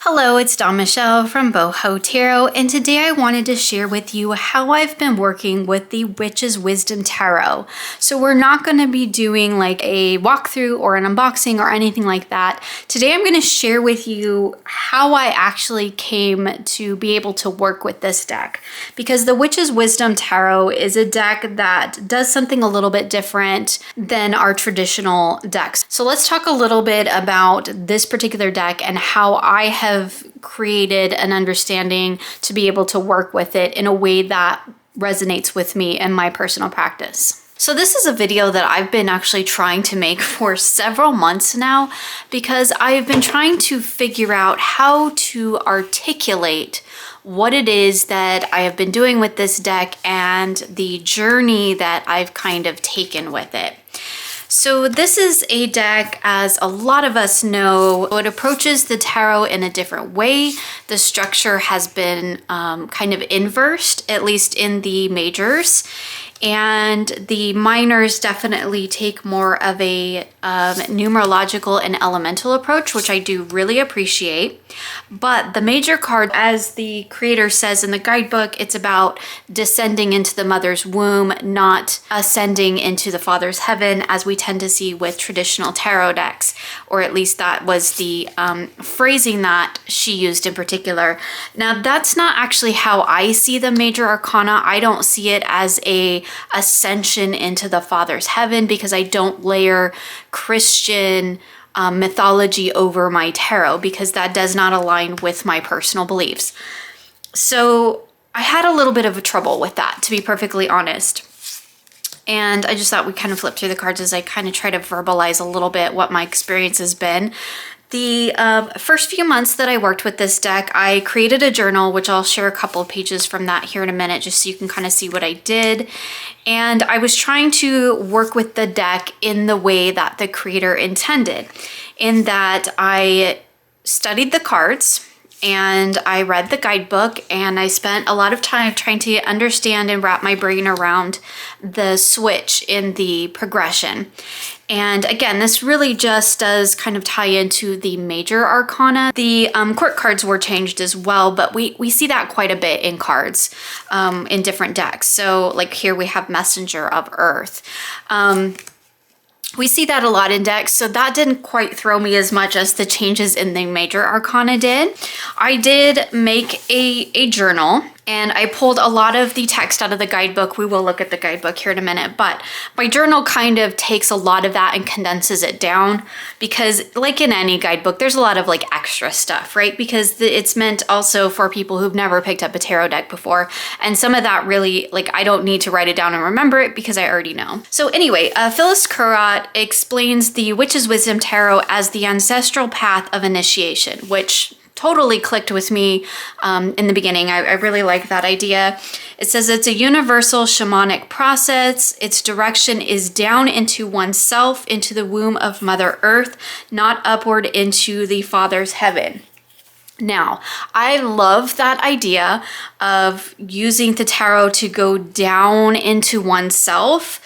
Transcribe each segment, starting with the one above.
Hello, it's Dawn Michelle from Boho Tarot, and today I wanted to share with you how I've been working with the Witch's Wisdom Tarot. So we're not going to be doing like a walkthrough or an unboxing or anything like that. Today I'm going to share with you how I actually came to be able to work with this deck, because the Witch's Wisdom Tarot is a deck that does something a little bit different than our traditional decks. So let's talk a little bit about this particular deck and how I have created an understanding to be able to work with it in a way that resonates with me and my personal practice. So this is a video that I've been actually trying to make for several months now, because I've been trying to figure out how to articulate what it is that I have been doing with this deck and the journey that I've kind of taken with it. So this is a deck, as a lot of us know, it approaches the tarot in a different way. The structure has been kind of inversed, at least in the majors. And the minors definitely take more of a numerological and elemental approach, which I do really appreciate. But the major card, as the creator says in the guidebook, it's about descending into the mother's womb, not ascending into the father's heaven, as we tend to see with traditional tarot decks, or at least that was the phrasing that she used in particular. Now, that's not actually how I see the major arcana. I don't see it as a ascension into the father's heaven, because I don't layer Christian mythology over my tarot, because that does not align with my personal beliefs. So I had a little bit of a trouble with that, to be perfectly honest. And I just thought we'd kind of flip through the cards as I kind of try to verbalize a little bit what my experience has been. The first few months that I worked with this deck, I created a journal, which I'll share a couple of pages from that here in a minute, just so you can kind of see what I did. And I was trying to work with the deck in the way that the creator intended, in that I studied the cards and I read the guidebook, and I spent a lot of time trying to understand and wrap my brain around the switch in the progression. And again, this really just does kind of tie into the major arcana. The court cards were changed as well, but we see that quite a bit in cards in different decks. So like here we have Messenger of Earth. We see that a lot in decks, so that didn't quite throw me as much as the changes in the major arcana did. I did make a journal, and I pulled a lot of the text out of the guidebook. We will look at the guidebook here in a minute, but my journal kind of takes a lot of that and condenses it down, because like in any guidebook, there's a lot of like extra stuff, right? Because it's meant also for people who've never picked up a tarot deck before. And some of that really, like, I don't need to write it down and remember it because I already know. So anyway, Phyllis Currat explains the Witch's Wisdom Tarot as the ancestral path of initiation, which totally clicked with me in the beginning. I really like that idea. It says it's a universal shamanic process. Its direction is down into oneself, into the womb of Mother Earth, not upward into the Father's heaven. Now, I love that idea of using the tarot to go down into oneself,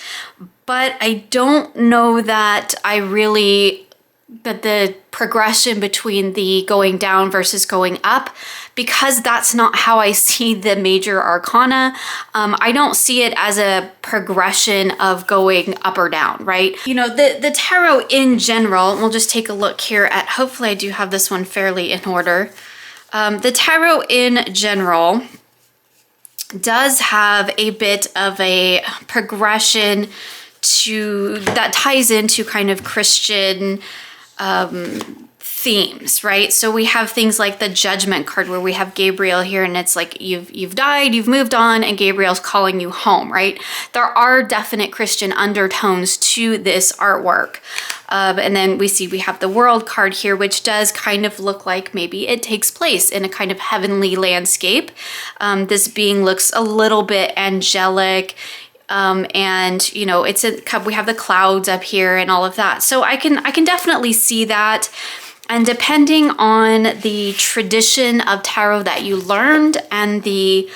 but I don't know that that the progression between the going down versus going up, because that's not how I see the major arcana. I don't see it as a progression of going up or down, right? You know, the tarot in general, and we'll just take a look here at, hopefully I do have this one fairly in order. The tarot in general does have a bit of a progression that ties into kind of Christian themes, right? So we have things like the Judgment card, where we have Gabriel here, and it's like you've died, you've moved on, and Gabriel's calling you home, right? There are definite Christian undertones to this artwork. And then we have the World card here, which does kind of look like maybe it takes place in a kind of heavenly landscape. This being looks a little bit angelic. And you know, we have the clouds up here and all of that. So I can definitely see that. And depending on the tradition of tarot that you learned and the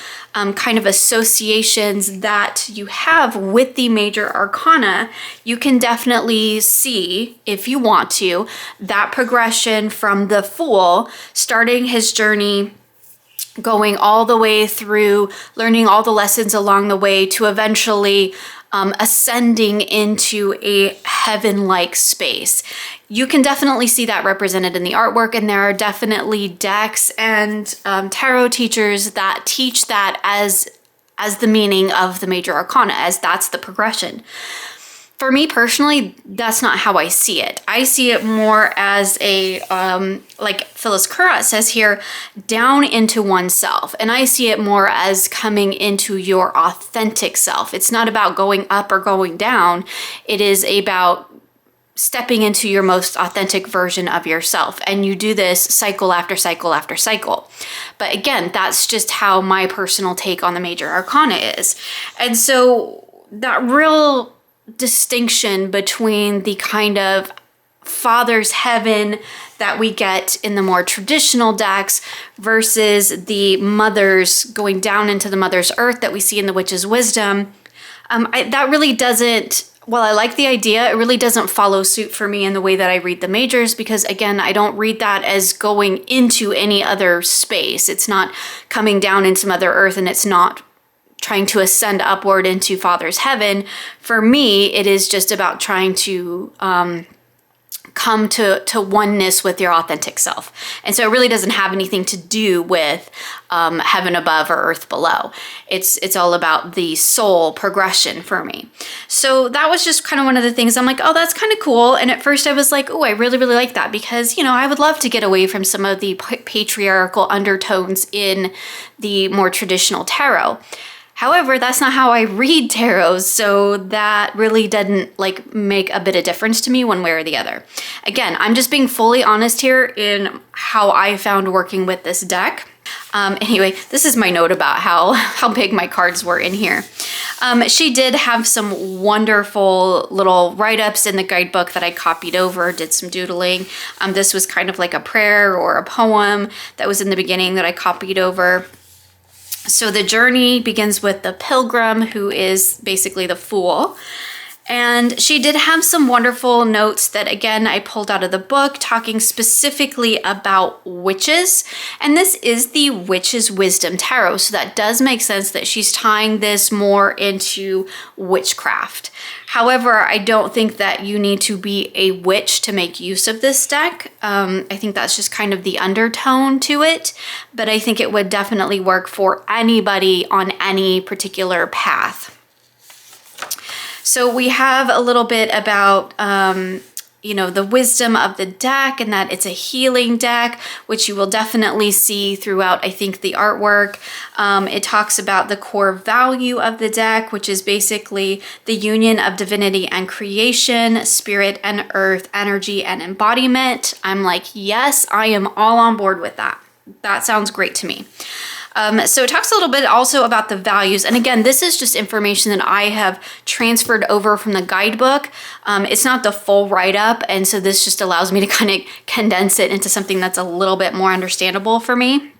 kind of associations that you have with the major arcana, you can definitely see, if you want to, that progression from the Fool starting his journey, going all the way through, learning all the lessons along the way to eventually ascending into a heaven-like space. You can definitely see that represented in the artwork, and there are definitely decks and tarot teachers that teach that as the meaning of the major arcana, as that's the progression. For me personally, that's not how I see it. I see it more as a, like Phyllis Currat says here, down into oneself. And I see it more as coming into your authentic self. It's not about going up or going down. It is about stepping into your most authentic version of yourself. And you do this cycle after cycle after cycle. But again, that's just how my personal take on the major arcana is. And so that real distinction between the kind of father's heaven that we get in the more traditional decks versus the mother's going down into the mother's earth that we see in the witch's wisdom, that really doesn't, while I like the idea, it really doesn't follow suit for me in the way that I read the majors, because again, I don't read that as going into any other space. It's not coming down into Mother Earth, and it's not trying to ascend upward into Father's heaven. For me, it is just about trying to come to oneness with your authentic self. And so it really doesn't have anything to do with heaven above or earth below. It's all about the soul progression for me. So that was just kind of one of the things I'm like, oh, that's kind of cool. And at first I was like, oh, I really, really like that, because, you know, I would love to get away from some of the patriarchal undertones in the more traditional tarot. However, that's not how I read tarot, so that really didn't like make a bit of difference to me one way or the other. Again, I'm just being fully honest here in how I found working with this deck. Anyway, this is my note about how big my cards were in here. She did have some wonderful little write-ups in the guidebook that I copied over, did some doodling. This was kind of like a prayer or a poem that was in the beginning that I copied over. So the journey begins with the Pilgrim, who is basically the Fool. And she did have some wonderful notes that, again, I pulled out of the book, talking specifically about witches. And this is the Witch's Wisdom Tarot. So that does make sense that she's tying this more into witchcraft. However, I don't think that you need to be a witch to make use of this deck. I think that's just kind of the undertone to it, but I think it would definitely work for anybody on any particular path. So we have a little bit about, you know, the wisdom of the deck, and that it's a healing deck, which you will definitely see throughout, I think, the artwork. It talks about the core value of the deck, which is basically the union of divinity and creation, spirit and earth, energy and embodiment. I'm like, yes, I am all on board with that. That sounds great to me. So it talks a little bit also about the values. And again, this is just information that I have transferred over from the guidebook. It's not the full write-up. And so this just allows me to kind of condense it into something that's a little bit more understandable for me.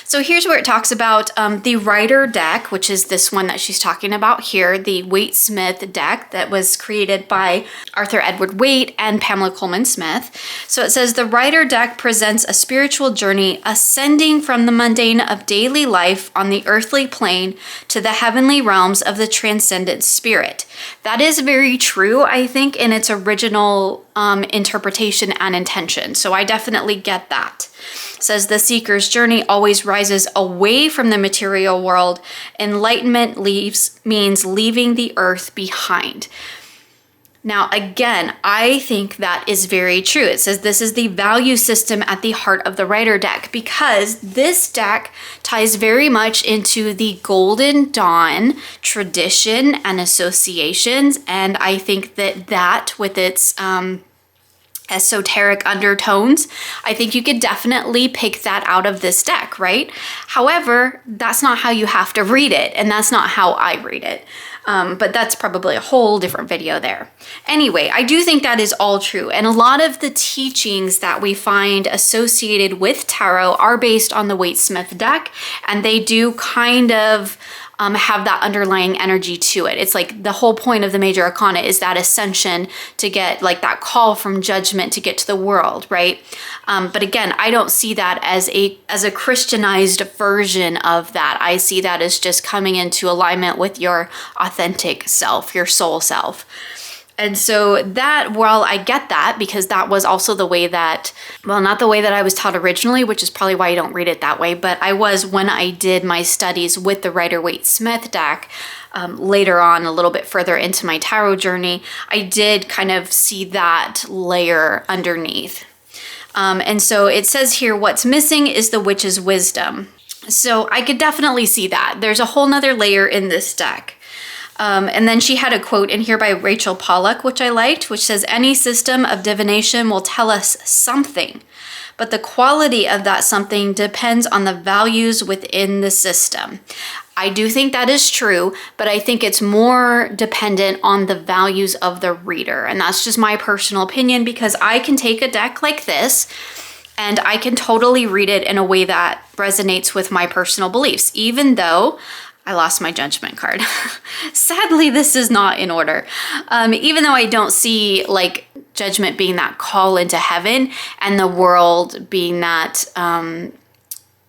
So here's where it talks about the Rider deck, which is this one that she's talking about here, the Waite-Smith deck that was created by Arthur Edward Waite and Pamela Coleman Smith. So it says the Rider deck presents a spiritual journey ascending from the mundane of daily life on the earthly plane to the heavenly realms of the transcendent spirit. That is very true, I think, in its original interpretation and intention. So I definitely get that. It says the seeker's journey always rises away from the material world. Enlightenment means leaving the earth behind. Now, again, I think that is very true. It says this is the value system at the heart of the Rider deck, because this deck ties very much into the Golden Dawn tradition and associations. And I think that with its esoteric undertones, I think you could definitely pick that out of this deck, right? However, that's not how you have to read it, and that's not how I read it. But that's probably a whole different video there. Anyway, I do think that is all true. And a lot of the teachings that we find associated with tarot are based on the Waite-Smith deck, and they do kind of have that underlying energy to it. It's like the whole point of the major arcana is that ascension to get like that call from judgment to get to the world, right? But again, I don't see that as a Christianized version of that. I see that as just coming into alignment with your authentic self, your soul self. And so that, while I get that, because that was also the way that, well, not the way that I was taught originally, which is probably why you don't read it that way, but I was, when I did my studies with the Rider-Waite-Smith deck, later on, a little bit further into my tarot journey, I did kind of see that layer underneath. And so it says here, what's missing is the witch's wisdom. So I could definitely see that. There's a whole nother layer in this deck. And then she had a quote in here by Rachel Pollack, which I liked, which says, any system of divination will tell us something, but the quality of that something depends on the values within the system. I do think that is true, but I think it's more dependent on the values of the reader. And that's just my personal opinion, because I can take a deck like this and I can totally read it in a way that resonates with my personal beliefs, even though I lost my judgment card. Sadly, this is not in order. Even though I don't see like judgment being that call into heaven and the world being that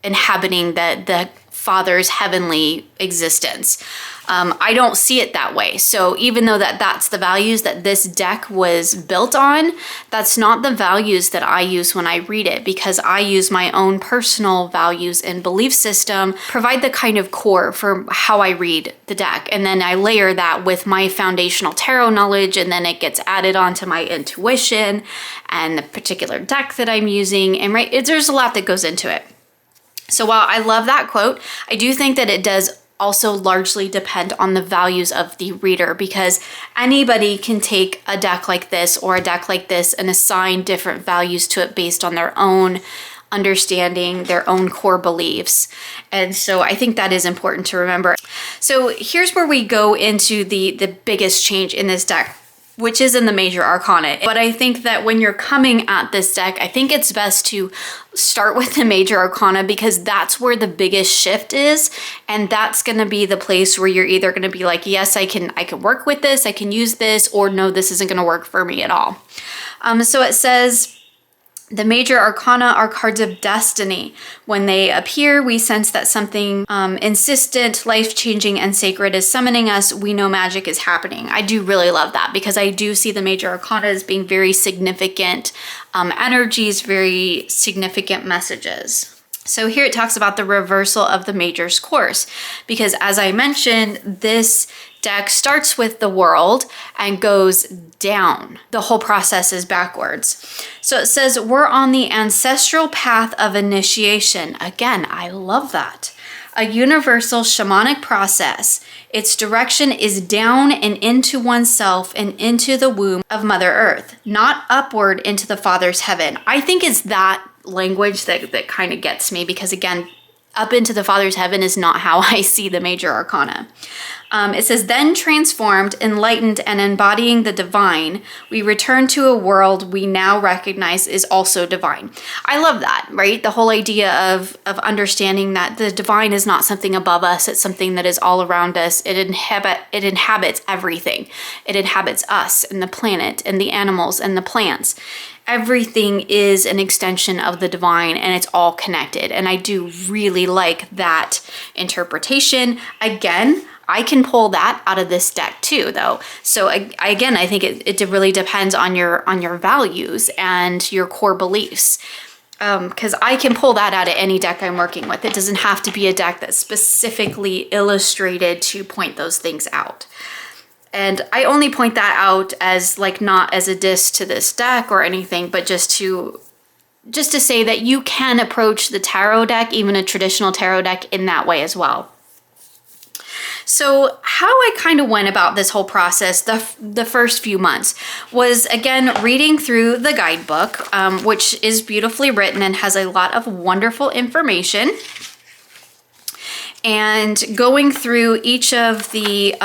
inhabiting the Father's heavenly existence. I don't see it that way. So even though that's the values that this deck was built on, that's not the values that I use when I read it, because I use my own personal values and belief system, provide the kind of core for how I read the deck. And then I layer that with my foundational tarot knowledge, and then it gets added onto my intuition and the particular deck that I'm using. And there's a lot that goes into it. So while I love that quote, I do think that it does also largely depend on the values of the reader, because anybody can take a deck like this or a deck like this and assign different values to it based on their own understanding, their own core beliefs. And so I think that is important to remember. So here's where we go into the biggest change in this deck, which is in the major arcana. But I think that when you're coming at this deck, I think it's best to start with the major arcana, because that's where the biggest shift is. And that's going to be the place where you're either going to be like, yes, I can work with this, I can use this, or no, this isn't going to work for me at all. So it says, the major arcana are cards of destiny. When they appear, we sense that something insistent, life-changing, and sacred is summoning us. We know magic is happening. I do really love that, because I do see the major arcana as being very significant energies, very significant messages. So here it talks about the reversal of the major's course, because as I mentioned, this deck starts with the world and goes down. The whole process is backwards. So it says, we're on the ancestral path of initiation. Again, I love that. A universal shamanic process. Its direction is down and into oneself and into the womb of Mother Earth, not upward into the Father's heaven. I think it's that language that kind of gets me, because again, up into the Father's heaven is not how I see the major arcana. It says, then transformed, enlightened, and embodying the divine, we return to a world we now recognize is also divine. I love that, right? The whole idea of understanding that the divine is not something above us, it's something that is all around us. It inhabits everything. It inhabits us and the planet and the animals and the plants. Everything is an extension of the divine, and it's all connected. And I do really like that interpretation. Again, I can pull that out of this deck too, though. So again, I think it really depends on your values and your core beliefs. Because I can pull that out of any deck I'm working with. It doesn't have to be a deck that's specifically illustrated to point those things out. And I only point that out as like not as a diss to this deck or anything, but just to say that you can approach the tarot deck, even a traditional tarot deck, in that way as well. So how I kind of went about this whole process the first few months was, again, reading through the guidebook, which is beautifully written and has a lot of wonderful information. and going through each of the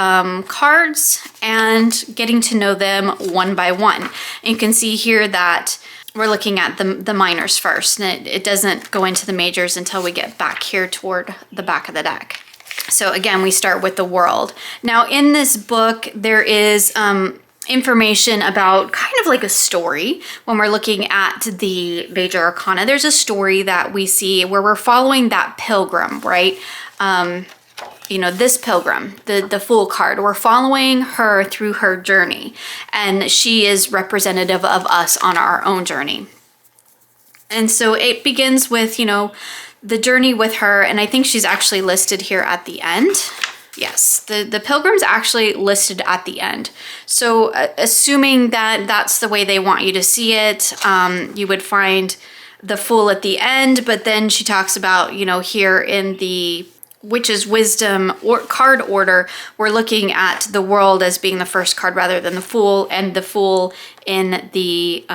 cards and getting to know them one by one. And you can see here that we're looking at the minors first, and it doesn't go into the majors until we get back here toward the back of the deck. So again, we start with the world. Now in this book, there is information about kind of like a story. When we're looking at the major arcana, there's a story that we see where we're following that pilgrim, right? You know, this pilgrim, the Fool card, we're following her through her journey, and she is representative of us on our own journey. And so it begins with, you know, the journey with her, and I think she's actually listed here at the end. Yes, the pilgrim's actually listed at the end. So assuming that that's the way they want you to see it, you would find the Fool at the end, but then she talks about, you know, here in the Witch's Wisdom or card order, we're looking at the World as being the first card rather than the Fool, and the Fool in the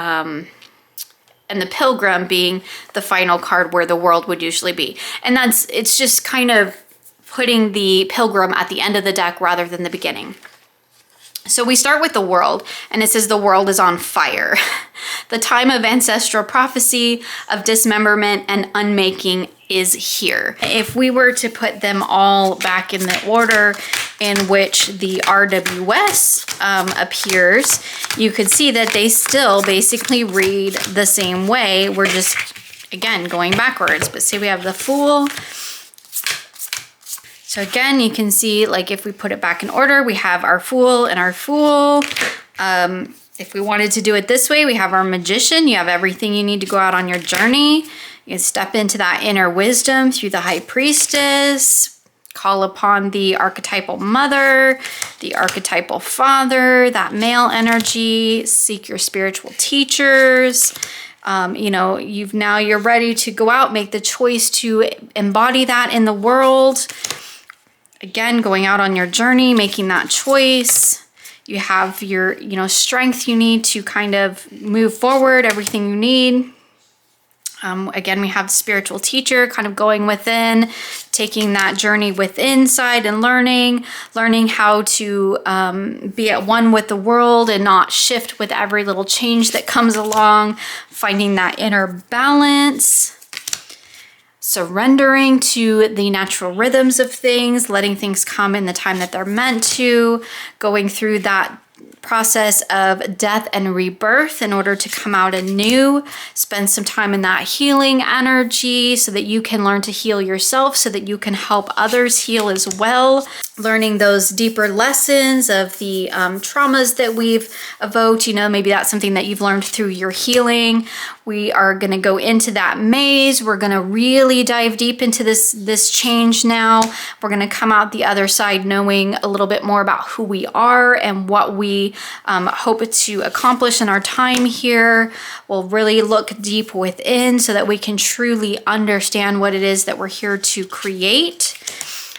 and the Pilgrim being the final card where the World would usually be. And it's just kind of putting the Pilgrim at the end of the deck rather than the beginning. So we start with the World, and it says the world is on fire. The time of ancestral prophecy, of dismemberment and unmaking is here. If we were to put them all back in the order in which the RWS appears, you could see that they still basically read the same way. We're just, again, going backwards. But see, we have the Fool. So again, you can see, like, if we put it back in order, we have our Fool and our Fool. If we wanted to do it this way, we have our Magician. You have everything you need to go out on your journey. You can step into that inner wisdom through the High Priestess, call upon the archetypal mother, the archetypal father, that male energy, seek your spiritual teachers. You know, you're ready to go out, make the choice to embody that in the world. Again, going out on your journey, making that choice. You have your, you know, strength you need to kind of move forward, everything you need. Again, we have the spiritual teacher kind of going within, taking that journey within inside and learning how to be at one with the world and not shift with every little change that comes along, finding that inner balance. Surrendering to the natural rhythms of things, letting things come in the time that they're meant to, going through that process of death and rebirth in order to come out anew. Spend some time in that healing energy so that you can learn to heal yourself, so that you can help others heal as well. Learning those deeper lessons of the traumas that we've evoked. You know, maybe that's something that you've learned through your healing. We are going to go into that maze. We're going to really dive deep into this change now. We're going to come out the other side knowing a little bit more about who we are and what we hope to accomplish in our time here. We'll really look deep within so that we can truly understand what it is that we're here to create.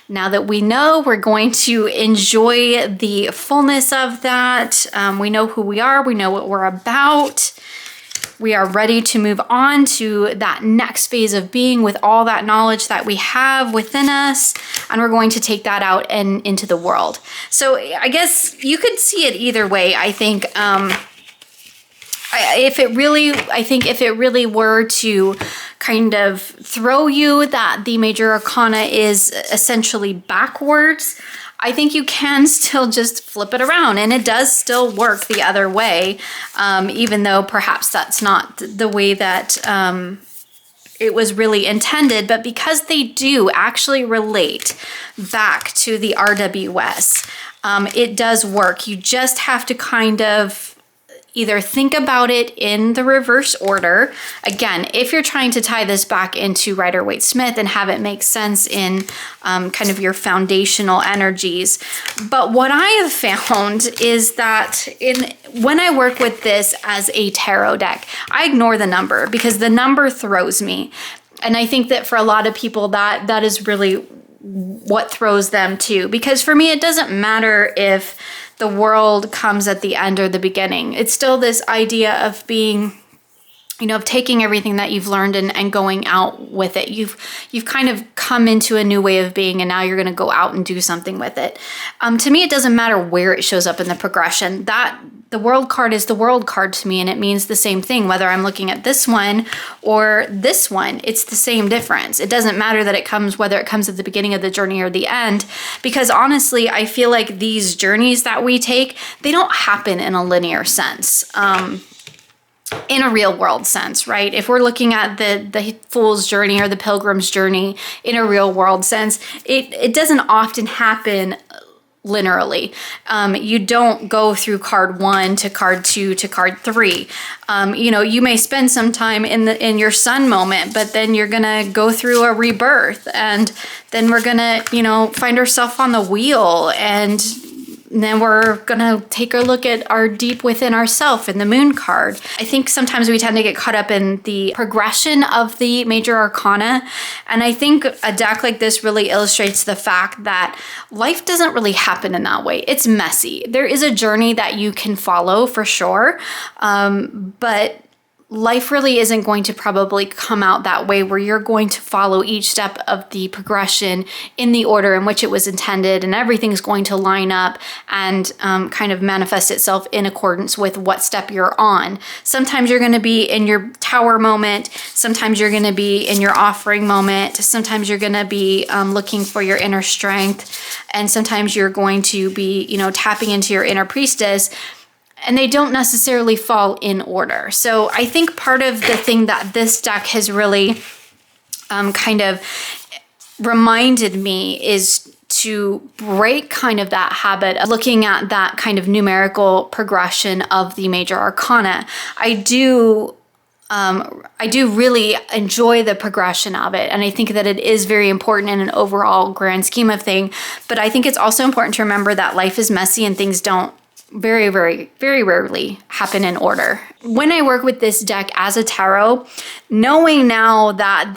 Now that we know, we're going to enjoy the fullness of that. We know who we are. We know what we're about. We are ready to move on to that next phase of being with all that knowledge that we have within us. And we're going to take that out and into the world. So I guess you could see it either way. I think if it really were to kind of throw you that the major arcana is essentially backwards, I think you can still just flip it around, and it does still work the other way, even though perhaps that's not the way that it was really intended. But because they do actually relate back to the RWS, it does work. You just have to kind of either think about it in the reverse order. Again, if you're trying to tie this back into Rider-Waite-Smith and have it make sense in kind of your foundational energies. But what I have found is that when I work with this as a tarot deck, I ignore the number because the number throws me. And I think that for a lot of people that is really what throws them too. Because for me, it doesn't matter if the world comes at the end or the beginning. It's still this idea of being, you know, of taking everything that you've learned and going out with it. You've kind of come into a new way of being and now you're going to go out and do something with it. To me, it doesn't matter where it shows up in the progression. That the world card is the world card to me, and it means the same thing whether I'm looking at this one or this one. It's the same difference. It doesn't matter that it comes, whether it comes at the beginning of the journey or the end, because honestly, I feel like these journeys that we take, they don't happen in a linear sense. In a real world sense, right? If we're looking at the Fool's journey or the Pilgrim's journey in a real world sense, it doesn't often happen linearly. You don't go through card 1 to card 2 to card 3. You may spend some time in your sun moment, but then you're gonna go through a rebirth, and then we're gonna, find ourselves on the wheel, and then we're gonna take a look at our deep within ourself in the moon card. I think sometimes we tend to get caught up in the progression of the major arcana. And I think a deck like this really illustrates the fact that life doesn't really happen in that way. It's messy. There is a journey that you can follow for sure. But life really isn't going to probably come out that way, where you're going to follow each step of the progression in the order in which it was intended, and everything's going to line up and kind of manifest itself in accordance with what step you're on. Sometimes you're going to be in your tower moment, sometimes you're going to be in your offering moment, sometimes you're going to be looking for your inner strength, and sometimes you're going to be, tapping into your inner priestess. And they don't necessarily fall in order. So I think part of the thing that this deck has really kind of reminded me is to break kind of that habit of looking at that kind of numerical progression of the major arcana. I do really enjoy the progression of it, and I think that it is very important in an overall grand scheme of things. But I think it's also important to remember that life is messy and things don't very, very, very rarely happen in order. When I work with this deck as a tarot, knowing now that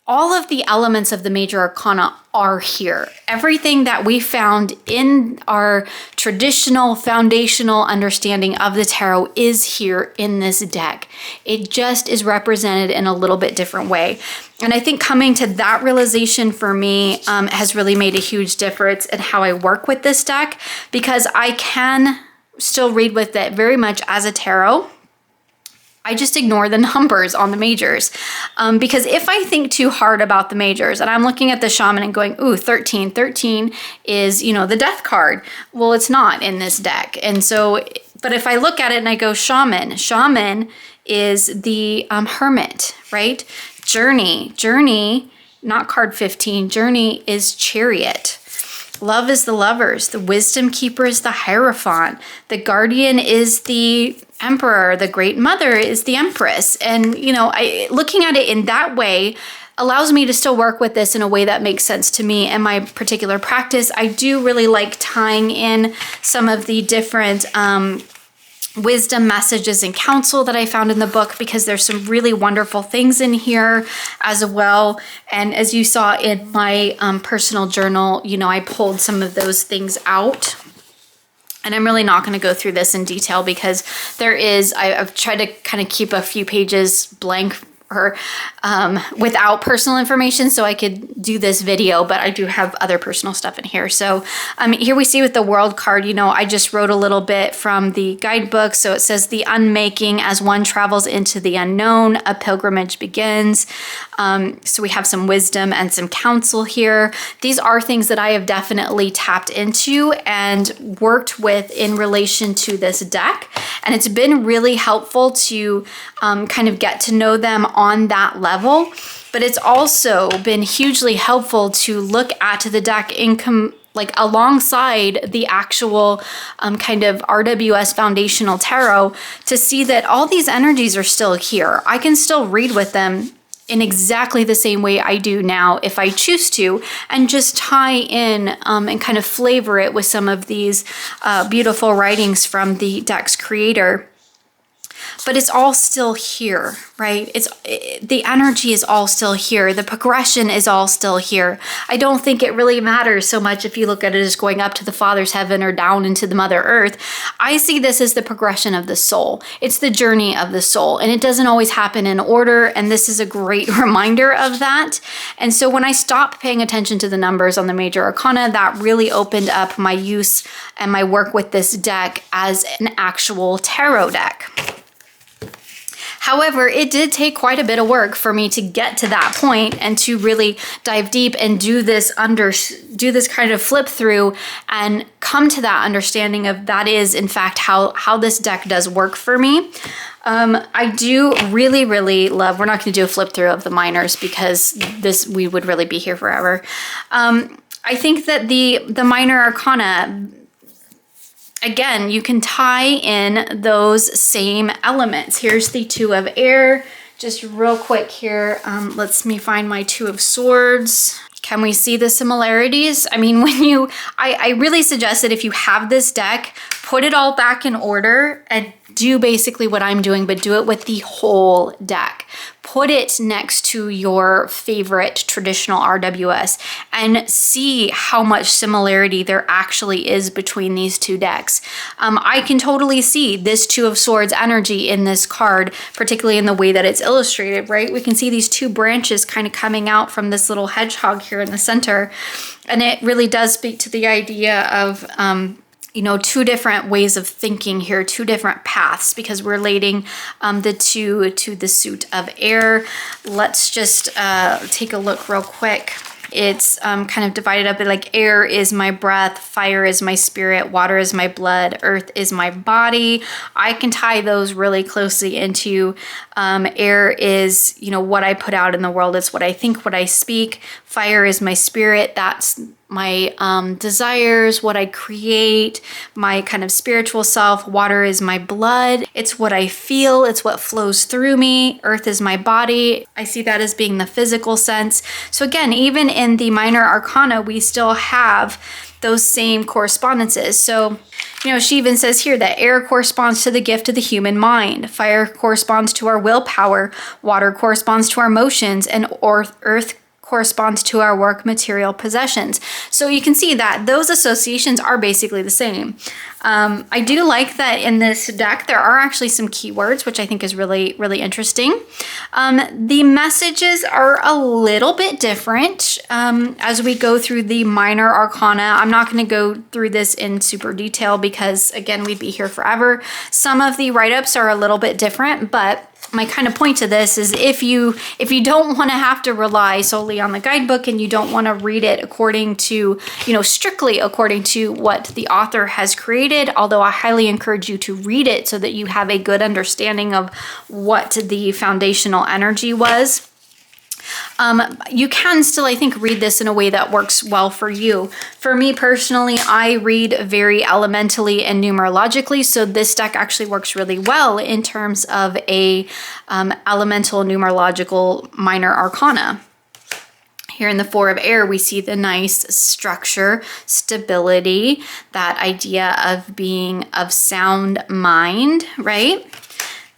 all of the elements of the major arcana are here. Everything that we found in our traditional foundational understanding of the tarot is here in this deck. It just is represented in a little bit different way. And I think coming to that realization for me has really made a huge difference in how I work with this deck, because I can still read with it very much as a tarot. I just ignore the numbers on the majors because if I think too hard about the majors and I'm looking at the shaman and going, ooh, 13 is, the death card. Well, it's not in this deck. And so, but if I look at it and I go shaman is the hermit, right? Journey, not card 15, journey is chariot. Love is the lovers. The wisdom keeper is the hierophant. The guardian is the emperor. The great mother is the empress. And, looking at it in that way allows me to still work with this in a way that makes sense to me and my particular practice. I do really like tying in some of the different wisdom messages and counsel that I found in the book, because there's some really wonderful things in here as well. And as you saw in my personal journal, I pulled some of those things out. And I'm really not going to go through this in detail because I've tried to kind of keep a few pages blank or without personal information so I could do this video, but I do have other personal stuff in here. So here we see with the world card, I just wrote a little bit from the guidebook. So it says the unmaking, as one travels into the unknown, a pilgrimage begins. So we have some wisdom and some counsel here. These are things that I have definitely tapped into and worked with in relation to this deck. And it's been really helpful to kind of get to know them on that level. But it's also been hugely helpful to look at the deck alongside the actual kind of RWS foundational tarot to see that all these energies are still here. I can still read with them in exactly the same way I do now if I choose to, and just tie in and kind of flavor it with some of these beautiful writings from the deck's creator. but it's all still here, right? The energy is all still here. The progression is all still here. I don't think it really matters so much if you look at it as going up to the Father's heaven or down into the Mother Earth. I see this as the progression of the soul. It's the journey of the soul, and it doesn't always happen in order, and this is a great reminder of that. And so when I stopped paying attention to the numbers on the major arcana, that really opened up my use and my work with this deck as an actual tarot deck. However, it did take quite a bit of work for me to get to that point and to really dive deep and do this kind of flip through and come to that understanding of that is in fact how this deck does work for me. I do really, really love, we're not going to do a flip through of the minors because we would really be here forever. I think that the minor arcana, again, you can tie in those same elements. Here's the Two of Air. Just real quick here, let me find my Two of Swords. Can we see the similarities? I mean, I really suggest that if you have this deck, put it all back in order and do basically what I'm doing, but do it with the whole deck. Put it next to your favorite traditional RWS and see how much similarity there actually is between these two decks. I can totally see this Two of Swords energy in this card, particularly in the way that it's illustrated, right? We can see these two branches kind of coming out from this little hedgehog here in the center. And it really does speak to the idea of, two different ways of thinking here, two different paths, because we're relating the two to the suit of air. Let's just take a look real quick. It's kind of divided up like air is my breath, fire is my spirit, water is my blood, earth is my body. I can tie those really closely into air is, what I put out in the world. It's what I think, what I speak. Fire is my spirit. That's my desires, what I create, my kind of spiritual self. Water is my blood. It's what I feel. It's what flows through me. Earth is my body. I see that as being the physical sense. So again, even in the minor arcana, we still have those same correspondences. So, she even says here that air corresponds to the gift of the human mind. Fire corresponds to our willpower. Water corresponds to our emotions, and earth corresponds to our work, material, possessions. So you can see that those associations are basically the same. I do like that in this deck, there are actually some keywords, which I think is really, really interesting. The messages are a little bit different as we go through the minor arcana. I'm not going to go through this in super detail because, again, we'd be here forever. Some of the write-ups are a little bit different, but my kind of point to this is if you don't want to have to rely solely on the guidebook and you don't want to read it according to, strictly according to what the author has created, although I highly encourage you to read it so that you have a good understanding of what the foundational energy was. You can still, I think, read this in a way that works well for you. For me personally, I read very elementally and numerologically, so this deck actually works really well in terms of a elemental numerological minor arcana. Here in the Four of Air, we see the nice structure, stability, that idea of being of sound mind, right?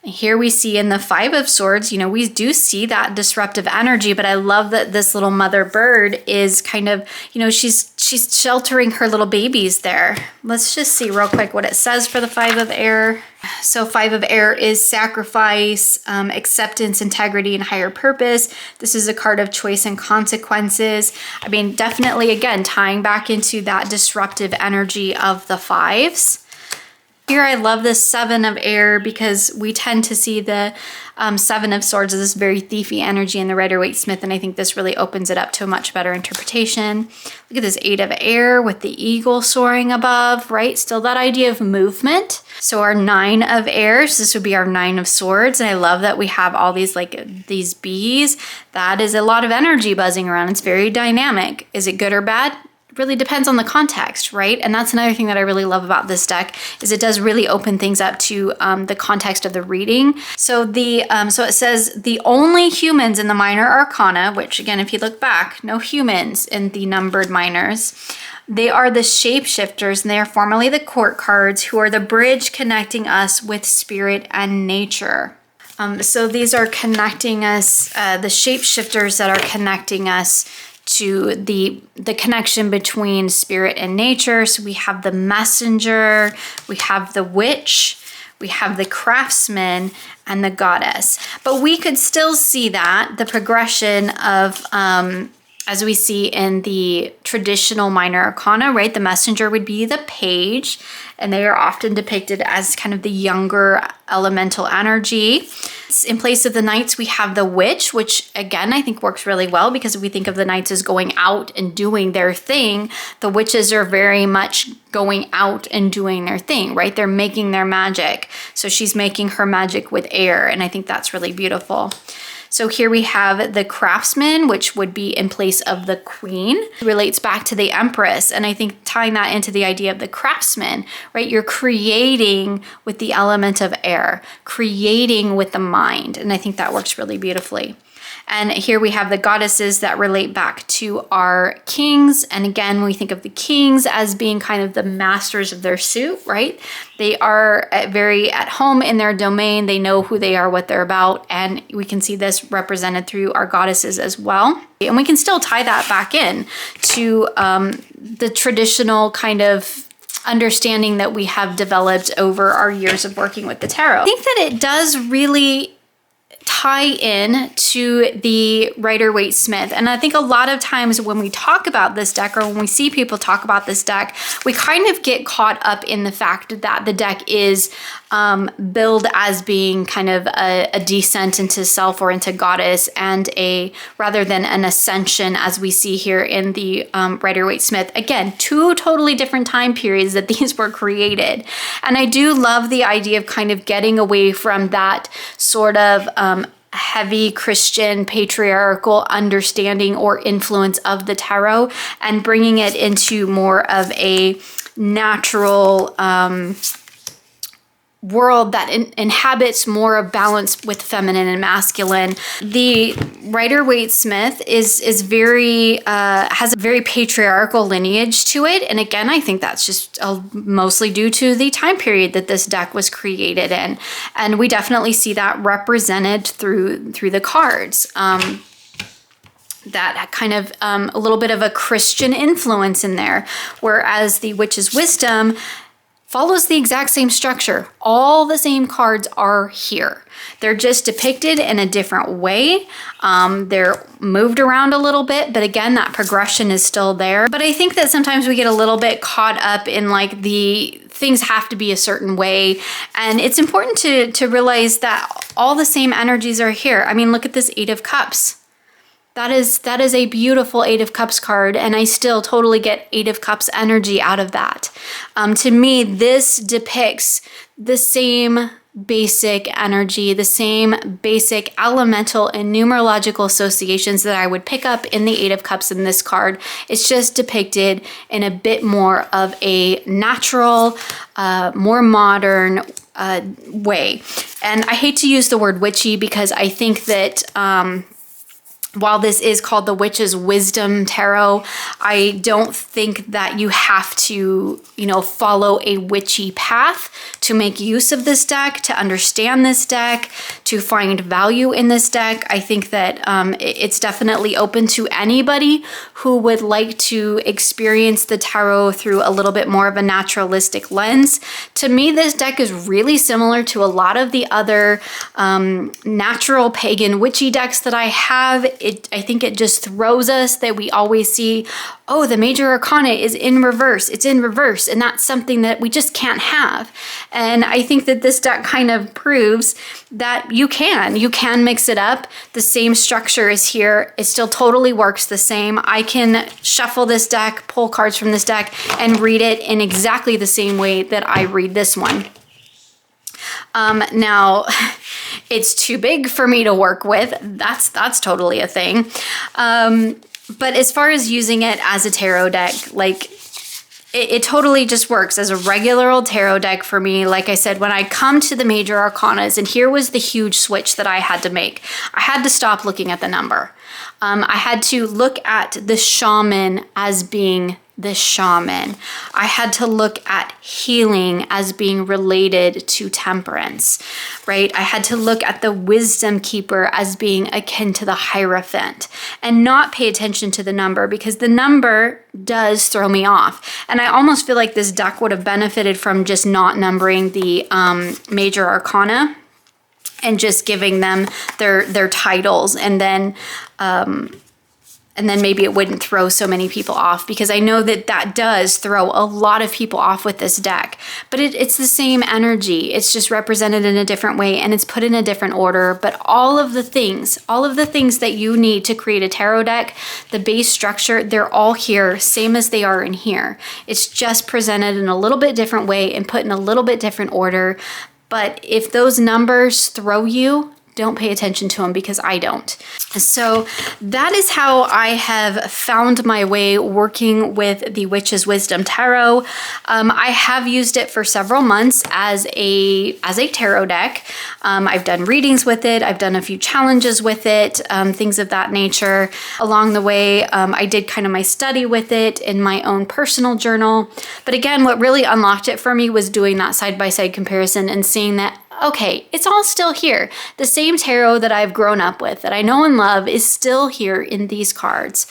Here we see in the Five of Swords, we do see that disruptive energy, but I love that this little mother bird is kind of, she's sheltering her little babies there. Let's just see real quick what it says for the Five of Air. So Five of Air is sacrifice, acceptance, integrity, and higher purpose. This is a card of choice and consequences. I mean, definitely, again, tying back into that disruptive energy of the fives. Here I love this Seven of Air because we tend to see the Seven of Swords as this very thiefy energy in the Rider-Waite-Smith, and I think this really opens it up to a much better interpretation. Look at this Eight of Air with the eagle soaring above, right? Still that idea of movement. So our Nine of Airs, this would be our Nine of Swords, and I love that we have all these these bees. That is a lot of energy buzzing around. It's very dynamic. Is it good or bad? really depends on the context, right? And that's another thing that I really love about this deck is it does really open things up to the context of the reading. So so it says the only humans in the minor arcana, which again, if you look back, no humans in the numbered minors. They are the shapeshifters, and they are formerly the court cards, who are the bridge connecting us with spirit and nature. So these are connecting us, the shapeshifters that are connecting us to the connection between spirit and nature. So we have the messenger, we have the witch, we have the craftsman, and the goddess. But we could still see that, the progression of, as we see in the traditional minor arcana, right? The messenger would be the page, and they are often depicted as kind of the younger elemental energy. In place of the knights, we have the witch, which again, I think works really well because if we think of the knights as going out and doing their thing, the witches are very much going out and doing their thing, right? They're making their magic. So she's making her magic with air, and I think that's really beautiful. So here we have the craftsman, which would be in place of the queen. It relates back to the empress. And I think tying that into the idea of the craftsman, right? You're creating with the element of air, creating with the mind. And I think that works really beautifully. And here we have the goddesses that relate back to our kings. And again, we think of the kings as being kind of the masters of their suit, right? They are very at home in their domain. They know who they are, what they're about. And we can see this represented through our goddesses as well. And we can still tie that back in to the traditional kind of understanding that we have developed over our years of working with the tarot. I think that it does really tie in to the Rider-Waite-Smith. And I think a lot of times when we talk about this deck, or when we see people talk about this deck, we kind of get caught up in the fact that the deck is billed as being kind of a descent into self or into goddess, and rather than an ascension as we see here in the Rider-Waite-Smith. Again, two totally different time periods that these were created. And I do love the idea of kind of getting away from that sort of heavy Christian patriarchal understanding or influence of the tarot and bringing it into more of a natural world that inhabits more of balance with feminine and masculine. The Rider-Waite-Smith is very has a very patriarchal lineage to it, and again, I think that's just mostly due to the time period that this deck was created in, and we definitely see that represented through the cards. That kind of a little bit of a Christian influence in there, whereas the Witch's Wisdom follows the exact same structure. All the same cards are here. They're just depicted in a different way. They're moved around a little bit, but again, that progression is still there. But I think that sometimes we get a little bit caught up in like the things have to be a certain way. And it's important to realize that all the same energies are here. I mean, look at this Eight of Cups. That is a beautiful Eight of Cups card, and I still totally get Eight of Cups energy out of that. To me, this depicts the same basic energy, the same basic elemental and numerological associations that I would pick up in the Eight of Cups in this card. It's just depicted in a bit more of a natural, more modern way. And I hate to use the word witchy because I think that while this is called the Witch's Wisdom Tarot, I don't think that you have to, follow a witchy path to make use of this deck, to understand this deck, to find value in this deck. I think that it's definitely open to anybody who would like to experience the tarot through a little bit more of a naturalistic lens. To me, this deck is really similar to a lot of the other natural pagan witchy decks that I have. I think it just throws us that we always see, oh, the major arcana is in reverse. It's in reverse. And that's something that we just can't have. And I think that this deck kind of proves that you can mix it up. The same structure is here. It still totally works the same. I can shuffle this deck, pull cards from this deck, and read it in exactly the same way that I read this one. Now, it's too big for me to work with. That's totally a thing. But as far as using it as a tarot deck, like it totally just works as a regular old tarot deck for me. Like I said, when I come to the major arcanas, and here was the huge switch that I had to make. I had to stop looking at the number. I had to look at the shaman as being the shaman. I had to look at healing as being related to temperance, right? I had to look at the wisdom keeper as being akin to the Hierophant and not pay attention to the number, because the number does throw me off. And I almost feel like this deck would have benefited from just not numbering the major arcana and just giving them their titles, and then maybe it wouldn't throw so many people off, because I know that does throw a lot of people off with this deck. But it's the same energy. It's just represented in a different way, and it's put in a different order. But all of the things that you need to create a tarot deck, the base structure, they're all here, same as they are in here. It's just presented in a little bit different way and put in a little bit different order. But if those numbers throw you, don't pay attention to them, because I don't. So that is how I have found my way working with the Witch's Wisdom Tarot. I have used it for several months as a tarot deck. I've done readings with it. I've done a few challenges with it, things of that nature. Along the way, I did kind of my study with it in my own personal journal. But again, what really unlocked it for me was doing that side-by-side comparison and seeing that, okay, it's all still here. The same tarot that I've grown up with, that I know and love, is still here in these cards.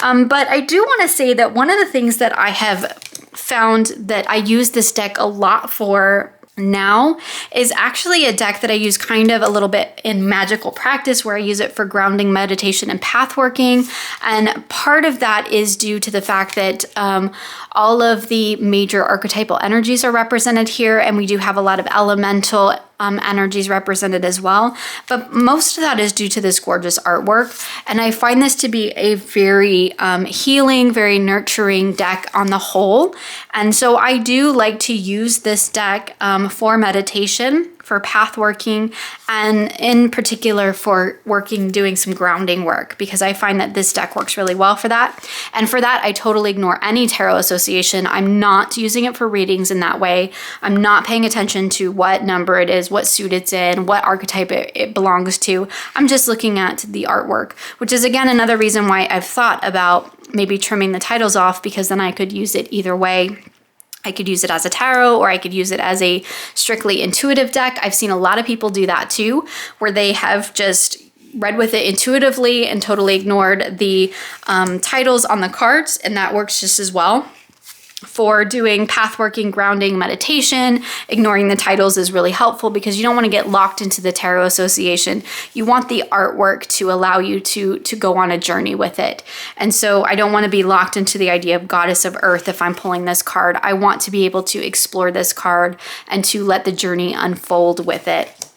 But I do want to say that one of the things that I have found that I use this deck a lot for now is actually a deck that I use kind of a little bit in magical practice, where I use it for grounding, meditation, and path working. And part of that is due to the fact that all of the major archetypal energies are represented here, and we do have a lot of elemental energies represented as well. But most of that is due to this gorgeous artwork. And I find this to be a very healing, very nurturing deck on the whole. And so I do like to use this deck for meditation, for path working, and in particular for doing some grounding work, because I find that this deck works really well for that. And for that, I totally ignore any tarot association. I'm not using it for readings in that way. I'm not paying attention to what number it is, what suit it's in, what archetype it belongs to. I'm just looking at the artwork, which is again another reason why I've thought about maybe trimming the titles off, because then I could use it either way. I could use it as a tarot, or I could use it as a strictly intuitive deck. I've seen a lot of people do that too, where they have just read with it intuitively and totally ignored the titles on the cards, and that works just as well. For doing path working, grounding, meditation, ignoring the titles is really helpful, because you don't want to get locked into the tarot association. You want the artwork to allow you to go on a journey with it. And so I don't want to be locked into the idea of Goddess of Earth if I'm pulling this card. I want to be able to explore this card and to let the journey unfold with it.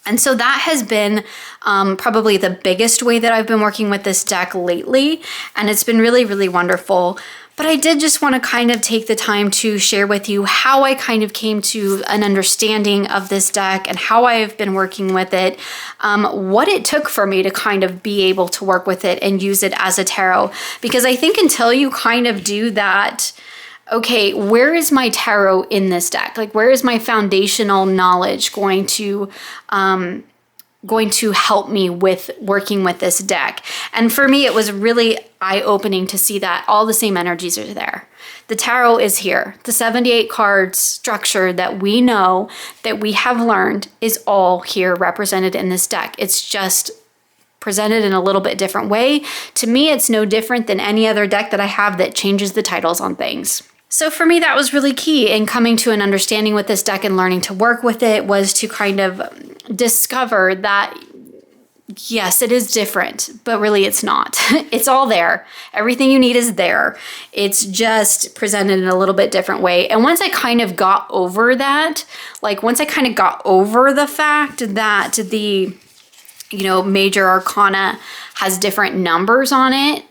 And so that has been probably the biggest way that I've been working with this deck lately. And it's been really, really wonderful. But I did just want to kind of take the time to share with you how I kind of came to an understanding of this deck and how I have been working with it, what it took for me to kind of be able to work with it and use it as a tarot. Because I think until you kind of do that, okay, where is my tarot in this deck? Like, where is my foundational knowledge going to help me with working with this deck? And for me, it was really eye-opening to see that all the same energies are there. The tarot is here. The 78 cards structure that we know, that we have learned, is all here represented in this deck. It's just presented in a little bit different way. To me, it's no different than any other deck that I have that changes the titles on things. So for me, that was really key in coming to an understanding with this deck and learning to work with it, was to kind of discover that, yes, it is different, but really it's not. It's all there. Everything you need is there. It's just presented in a little bit different way. And once I kind of got over that, once I kind of got over the fact that the, major arcana has different numbers on it,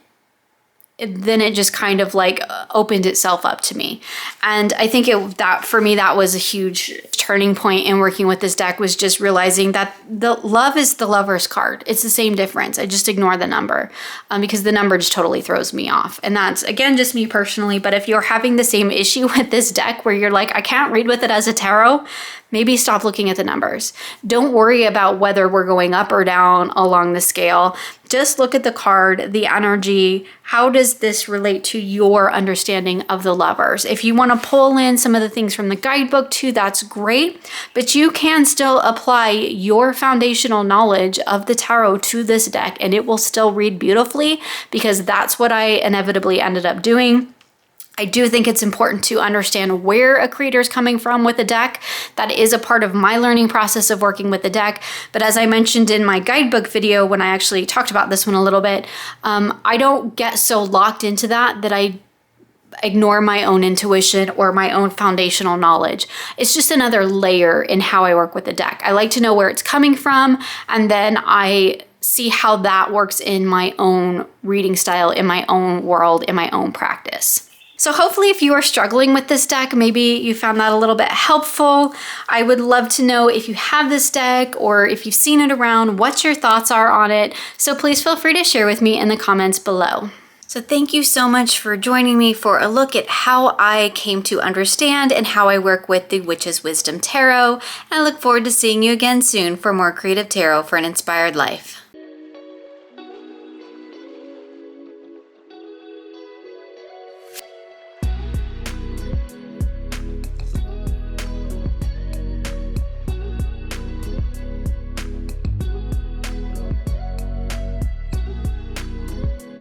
then it just kind of like opened itself up to me. And I think that for me, that was a huge turning point in working with this deck, was just realizing that the love is the Lover's card. It's the same difference. I just ignore the number because the number just totally throws me off. And that's, again, just me personally. But if you're having the same issue with this deck where you're like, I can't read with it as a tarot, maybe stop looking at the numbers. Don't worry about whether we're going up or down along the scale. Just look at the card, the energy. How does this relate to your understanding of the Lovers? If you want to pull in some of the things from the guidebook too, that's great. But you can still apply your foundational knowledge of the tarot to this deck and it will still read beautifully, because that's what I inevitably ended up doing. I do think it's important to understand where a creator is coming from with a deck. That is a part of my learning process of working with the deck. But as I mentioned in my guidebook video, when I actually talked about this one a little bit, I don't get so locked into that I ignore my own intuition or my own foundational knowledge. It's just another layer in how I work with the deck. I like to know where it's coming from, and then I see how that works in my own reading style, in my own world, in my own practice. So hopefully if you are struggling with this deck, maybe you found that a little bit helpful. I would love to know if you have this deck or if you've seen it around, what your thoughts are on it. So please feel free to share with me in the comments below. So thank you so much for joining me for a look at how I came to understand and how I work with the Witch's Wisdom Tarot. And I look forward to seeing you again soon for more creative tarot for an inspired life.